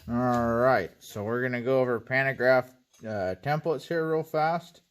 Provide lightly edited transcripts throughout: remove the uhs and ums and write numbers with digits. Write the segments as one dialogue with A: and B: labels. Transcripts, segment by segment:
A: Alright, so we're going to go over pantograph templates here real fast.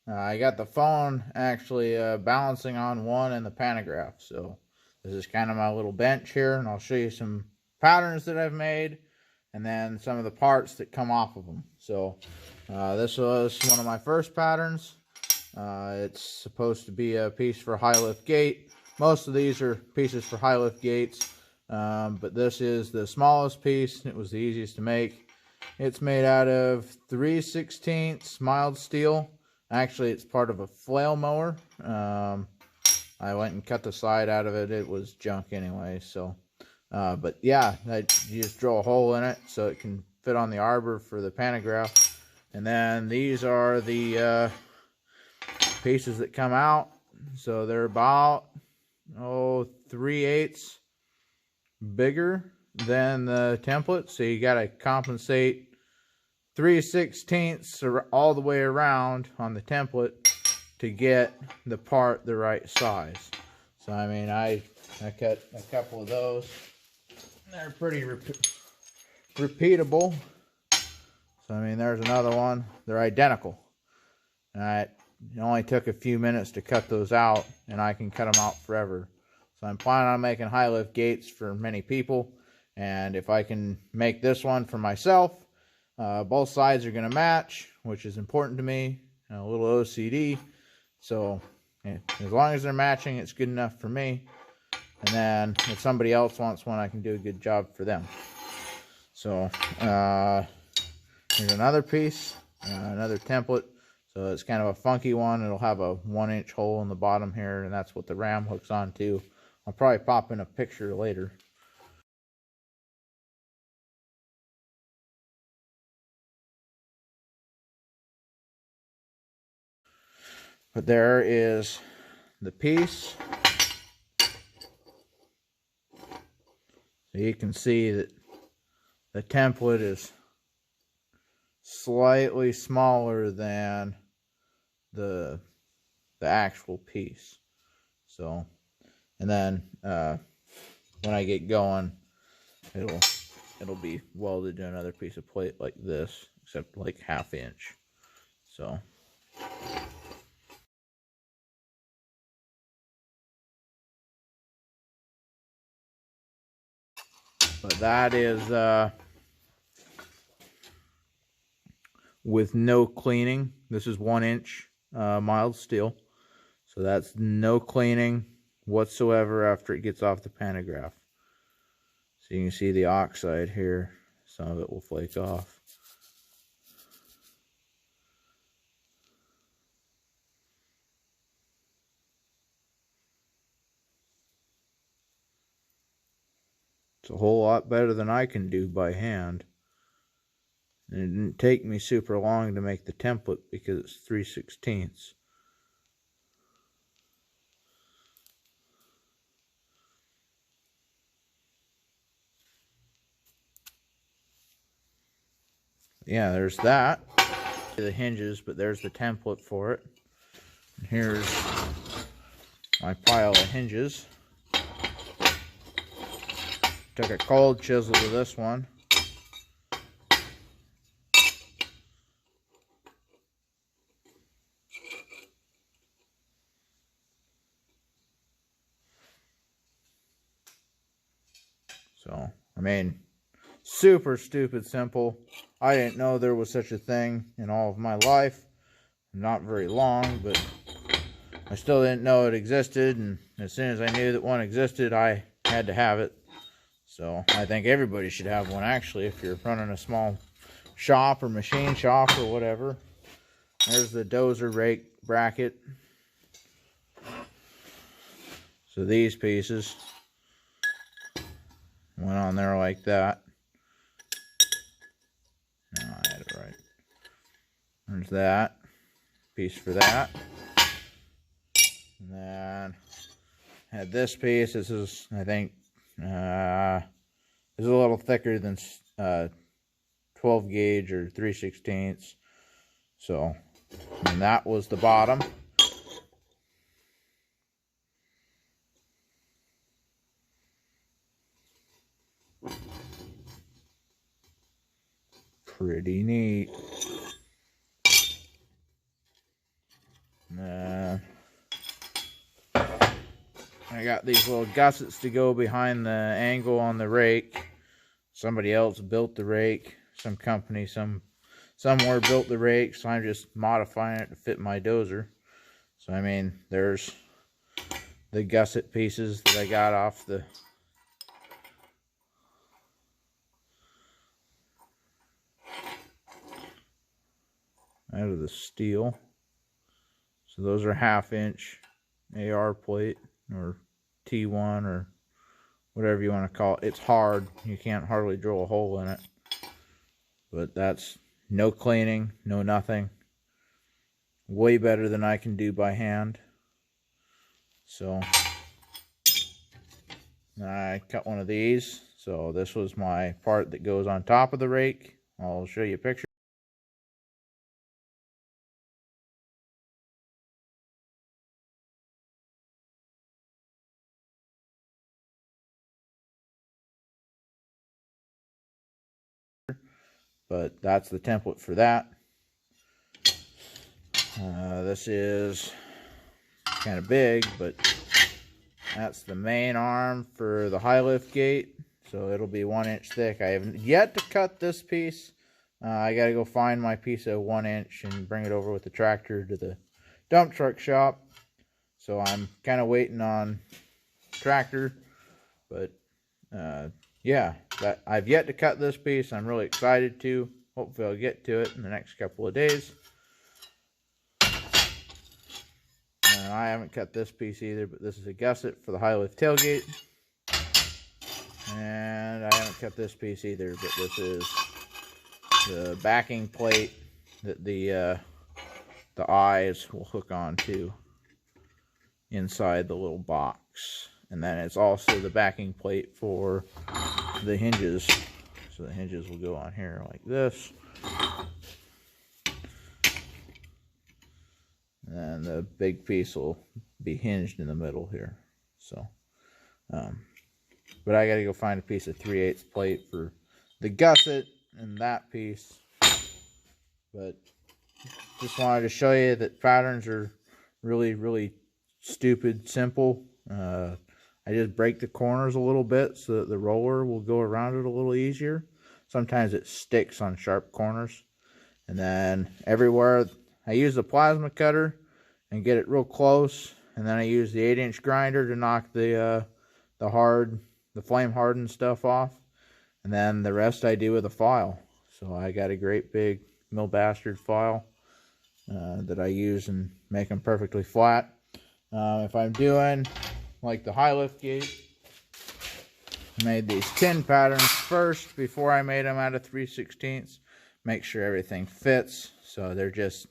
A: I got the phone actually balancing on one and the pantograph. So this is kind of my little bench here, and I'll show you some patterns that I've made and then some of the parts that come off of them. So this was one of my first patterns. It's supposed to be a piece for high lift gate. Most of these are pieces for high lift gates, but this is the smallest piece. It was the easiest to make. It's made out of 3/16 mild steel. Actually, it's part of a flail mower. I went and cut the side out of it. It was junk anyway. So, but yeah, you just drill a hole in it so it can fit on the arbor for the pantograph. And then these are the pieces that come out. So they're about 3/8 bigger than the template. So you got to compensate 3/16 all the way around on the template to get the part the right size. So I mean, I cut a couple of those. They're pretty repeatable. So I mean, there's another one. They're identical. It only took a few minutes to cut those out, and I can cut them out forever. So I'm planning on making high lift gates for many people, and if I can make this one for myself, both sides are going to match, which is important to me. A little OCD. So as long as they're matching, it's good enough for me. And then if somebody else wants one, I can do a good job for them. So here's another piece, another template. So it's kind of a funky one. It'll have a 1-inch hole in the bottom here, and that's what the ram hooks onto. I'll probably pop in a picture later. But there is the piece. So you can see that the template is slightly smaller than the actual piece. So, and then when I get going, it'll be welded to another piece of plate like this, except like 1/2 inch. So. But that is with no cleaning. This is 1-inch mild steel. So that's no cleaning whatsoever after it gets off the pantograph. So you can see the oxide here. Some of it will flake off. It's a whole lot better than I can do by hand. And it didn't take me super long to make the template because it's 3/16. Yeah, there's that. The hinges, but there's the template for it. And here's my pile of hinges. Took a cold chisel to this one. So, I mean, super stupid simple. I didn't know there was such a thing in all of my life. Not very long, but I still didn't know it existed. And as soon as I knew that one existed, I had to have it. So I think everybody should have one, actually, if you're running a small shop or machine shop or whatever. There's the dozer rake bracket. So these pieces went on there like that. No, I had it right. There's that piece for that. And then had this piece. This is, I think, this is a little thicker than 12 gauge or 3/16. So, and that was the bottom. pretty neat. I got these little gussets to go behind the angle on the rake. Somebody else built the rake. Some company, somewhere built the rake, so I'm just modifying it to fit my dozer. So I mean, there's the gusset pieces that I got off the out of the steel. So those are 1/2 inch AR plate or T1 or whatever you want to call it. It's hard. You can't hardly drill a hole in it. But that's no cleaning, no nothing. Way better than I can do by hand. So I cut one of these. So this was my part that goes on top of the rake. I'll show you a picture. But that's the template for that. This is kind of big, but that's the main arm for the high lift gate. So it'll be 1 inch thick. I have yet to cut this piece. I got to go find my piece of 1 inch and bring it over with the tractor to the dump truck shop. So I'm kind of waiting on tractor, but yeah, I've yet to cut this piece. I'm really excited to. Hopefully I'll get to it in the next couple of days. I haven't cut this piece either, but this is a gusset for the high lift tailgate. And I haven't cut this piece either, but this is the backing plate that the eyes will hook on to inside the little box. And then it's also the backing plate for the hinges. So the hinges will go on here like this. And the big piece will be hinged in the middle here. So, but I got to go find a piece of 3/8 plate for the gusset and that piece. But just wanted to show you that patterns are really, really stupid simple. I just break the corners a little bit so that the roller will go around it a little easier. Sometimes it sticks on sharp corners. And then everywhere I use the plasma cutter and get it real close, and then I use the 8-inch grinder to knock the flame hardened stuff off, and then the rest I do with a file. So I got a great big mill bastard file that I use and make them perfectly flat. If I'm doing like the high lift gate, I made these tin patterns first before I made them out of 3/16. Make sure everything fits. So they're just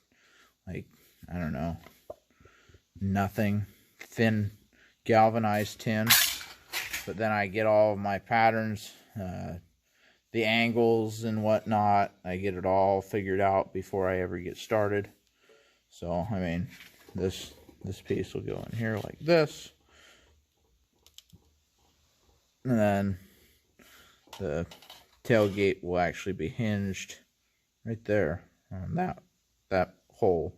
A: like, I don't know, nothing, thin galvanized tin. But then I get all of my patterns, the angles and whatnot, I get it all figured out before I ever get started. So I mean, this piece will go in here like this, and then the tailgate will actually be hinged right there on that hole,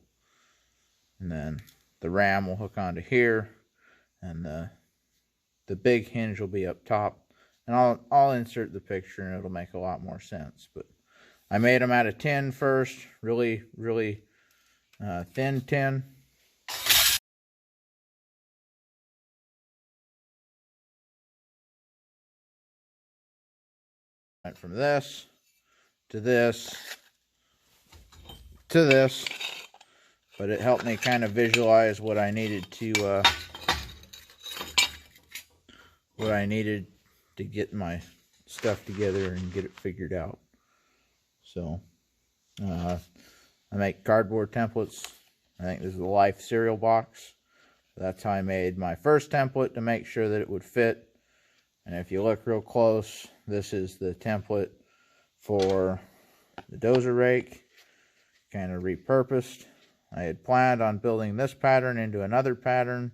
A: and then the ram will hook onto here, and the big hinge will be up top. And I'll insert the picture and it'll make a lot more sense. But I made them out of tin first, really, really thin tin. Went from this to this to this, but it helped me kind of visualize what I needed to get my stuff together and get it figured out. So I make cardboard templates. I think this is the Life cereal box. That's how I made my first template to make sure that it would fit. And if you look real close, this is the template for the dozer rake, kind of repurposed. I had planned on building this pattern into another pattern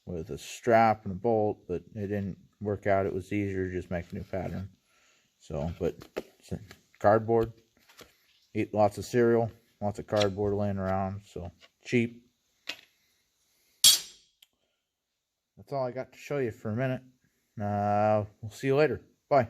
A: with a strap and a bolt, but it didn't work out. It was easier to just make a new pattern. So, but it's cardboard. Eat lots of cereal, lots of cardboard laying around, so cheap. That's all I got to show you for a minute. We'll see you later. Bye.